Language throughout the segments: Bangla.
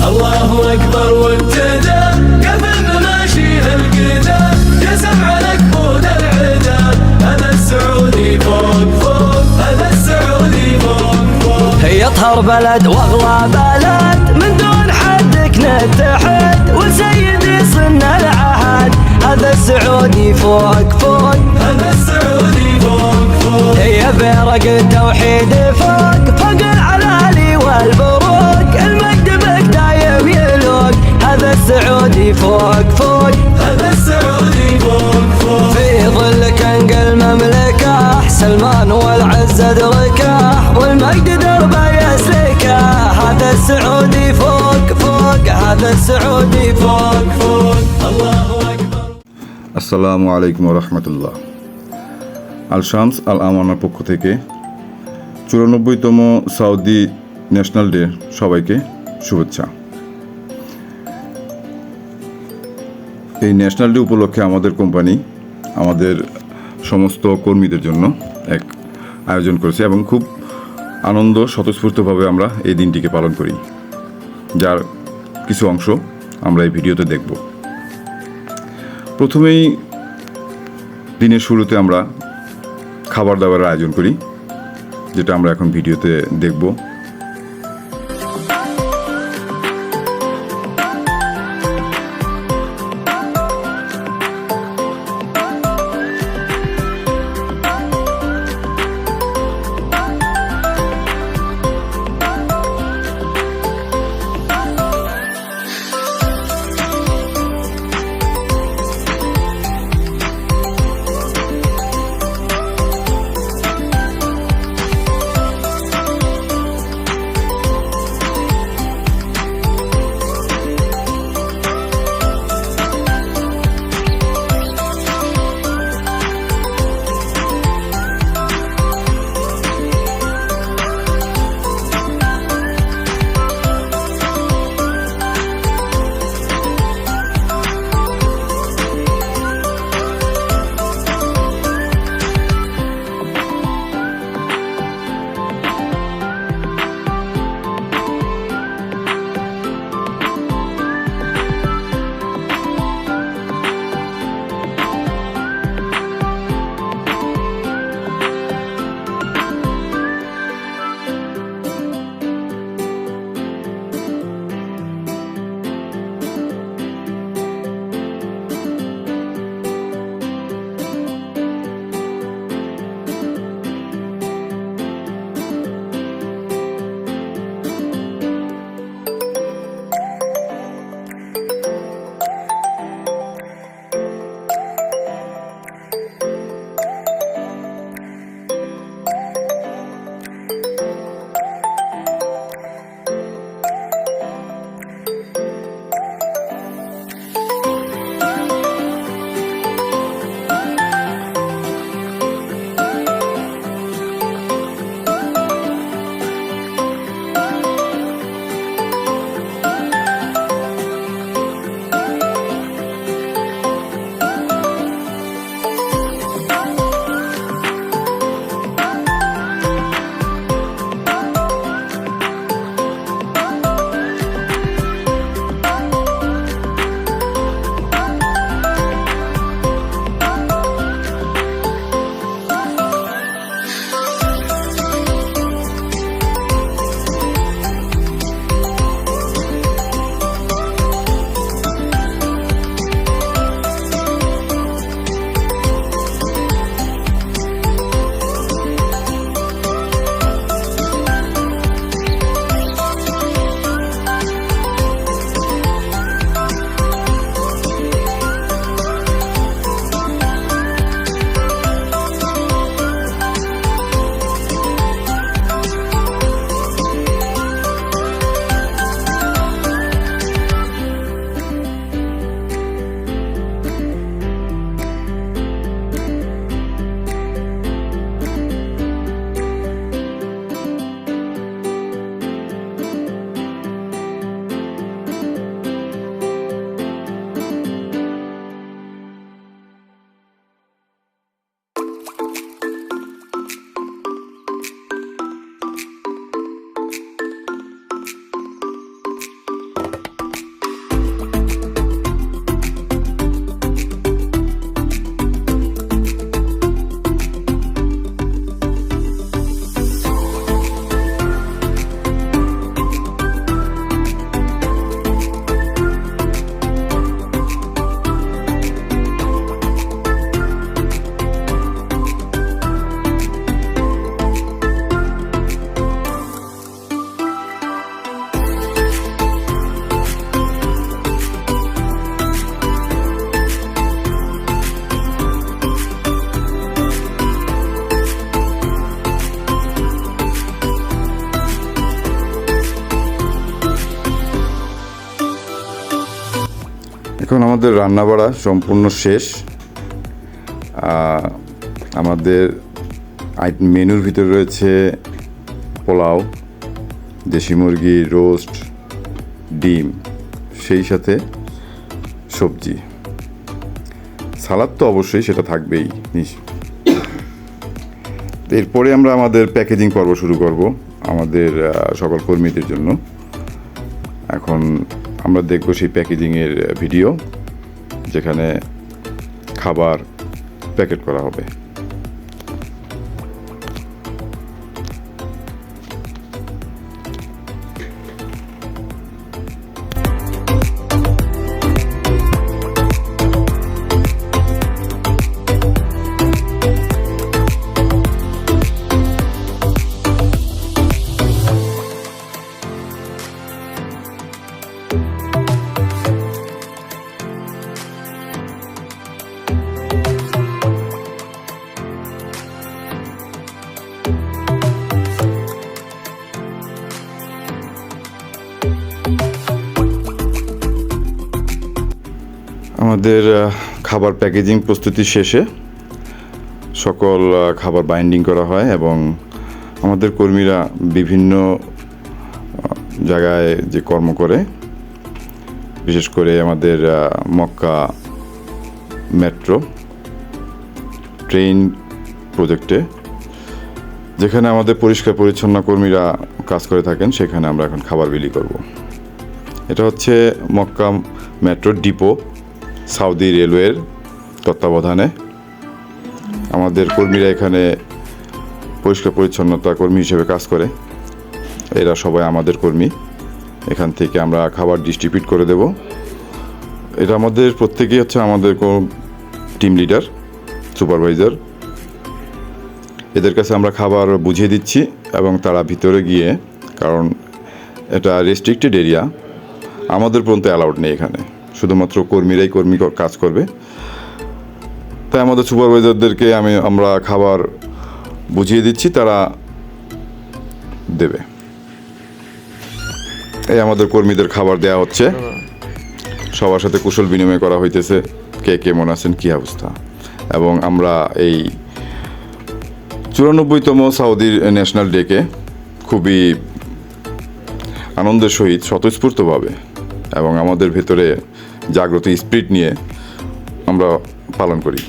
الله أكبر وابتدى قبل ماشيه القدا جسم على كبود العدا هذا السعودي فوق فوق هذا السعودي فوق فوق يطهر بلد واغلى بلد من دون حدك نتحد وسيدي صرنا العهد هذا السعودي فوق فوق هذا السعودي فوق فوق هي برق التوحيد فوق فوق العلالي والبروق المجد بك دايم يلوق هذا السعودي فوق فوق هذا السعودي فوق فوق في ظلك انقى المملكة سلمان والعز ادركه والمجد دربه يسلكه هذا السعودي فوق فوق هذا السعودي فوق فوق الله أكبر আসসালামু আলাইকুম রহমতুল্লাহ। আল শামস আল আমানার পক্ষ থেকে 94তম সৌদি ন্যাশনাল ডে সবাইকে শুভেচ্ছা। এই ন্যাশনাল ডে উপলক্ষে আমাদের কোম্পানি আমাদের সমস্ত কর্মীদের জন্য এক আয়োজন করেছে এবং খুব আনন্দ স্বতঃস্ফূর্তভাবে আমরা এই দিনটিকে পালন করি, যার কিছু অংশ আমরা এই ভিডিওতে দেখব। প্রথমেই দিনের শুরুতে আমরা খাবার দাবারের আয়োজন করি, যেটা আমরা এখন ভিডিওতে দেখব। এখন আমাদের রান্না বাড়া সম্পূর্ণ শেষ। আমাদের মেনুর ভিতরে রয়েছে পোলাও, দেশি মুরগি, রোস্ট, ডিম, সেই সাথে সবজি, সালাদ তো অবশ্যই সেটা থাকবেই। এরপরে আমরা আমাদের প্যাকেজিং পর্ব শুরু করব আমাদের সকল কর্মীদের জন্য। এখন আমরা দেখব সেই প্যাকেজিংয়ের ভিডিও, যেখানে খাবার প্যাকেট করা হবে। আমাদের খাবার প্যাকেজিং প্রস্তুতি শেষে সকল খাবার বাইন্ডিং করা হয় এবং আমাদের কর্মীরা বিভিন্ন জায়গায় যে কর্ম করে, বিশেষ করে আমাদের মক্কা মেট্রো ট্রেন প্রজেক্টে, যেখানে আমাদের পরিষ্কার পরিচ্ছন্ন কর্মীরা কাজ করে থাকেন, সেখানে আমরা এখন খাবার বিলি করব। এটা হচ্ছে মক্কা মেট্রো ডিপো, সৌদি রেলওয়ের তত্ত্বাবধানে। আমাদের কর্মীরা এখানে পরিষ্কার পরিচ্ছন্নতা কর্মী হিসেবে কাজ করে। এরা সবাই আমাদের কর্মী। এখান থেকে আমরা খাবার ডিস্ট্রিবিউট করে দেব। এটা আমাদের প্রত্যেকেই হচ্ছে আমাদের টিম লিডার, সুপারভাইজার। এদের কাছে আমরা খাবার বুঝিয়ে দিচ্ছি এবং তারা ভিতরে গিয়ে, কারণ এটা রেস্ট্রিক্টেড এরিয়া, আমাদের পর্যন্ত অ্যালাউড নেই এখানে, শুধুমাত্র কর্মীরাই কাজ করবে। তাই আমাদের সুপারভাইজারদেরকে আমরা খাবার বুঝিয়ে দিচ্ছি, তারা দেবে। এই আমাদের কর্মীদের খাবার দেয়া হচ্ছে, সবার সাথে কুশল বিনিময় করা হইতেছে, কে কেমন আছেন, কী অবস্থা। এবং আমরা এই 94তম সৌদির ন্যাশনাল ডেকে খুবই আনন্দের সহিত স্বতঃস্ফূর্তভাবে এবং আমাদের ভেতরে জাগ্রত স্পিরিট নিয়ে আমরা পালন করি।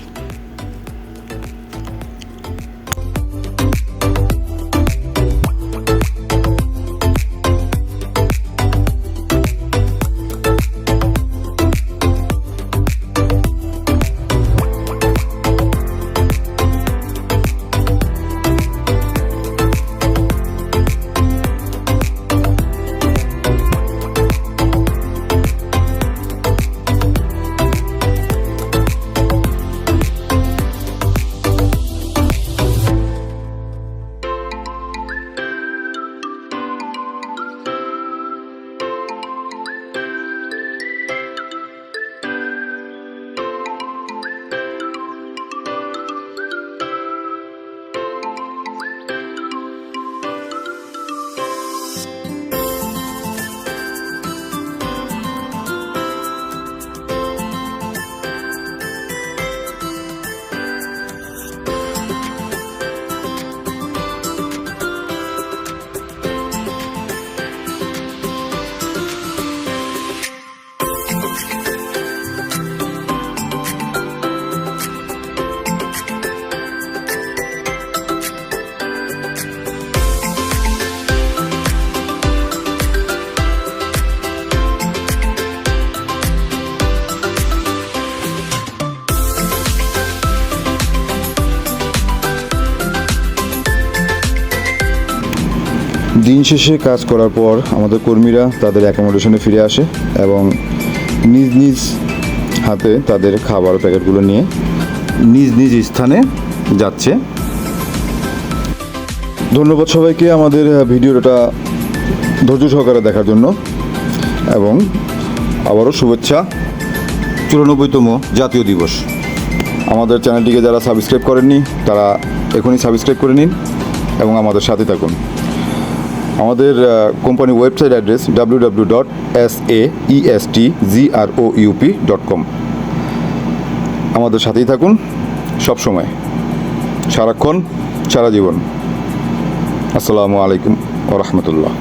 দিন শেষে কাজ করার পর আমাদের কর্মীরা তাদের অ্যাকোমোডেশনে ফিরে আসে এবং নিজ নিজ হাতে তাদের খাবার প্যাকেটগুলো নিয়ে নিজ নিজ স্থানে যাচ্ছে। ধন্যবাদ সবাইকে আমাদের ভিডিওটা ধৈর্য সহকারে দেখার জন্য এবং আবারও শুভেচ্ছা 94তম জাতীয় দিবস। আমাদের চ্যানেলটিকে যারা সাবস্ক্রাইব করেননি তারা এখনই সাবস্ক্রাইব করে নিন এবং আমাদের সাথে থাকুন। আমাদের কোম্পানি ওয়েবসাইট অ্যাড্রেস www.saestgroup.com। আমাদের সাথেই থাকুন সব সময়, সারাক্ষণ, সারা জীবন। আসসালামু আলাইকুম ওয়া রাহমাতুল্লাহ।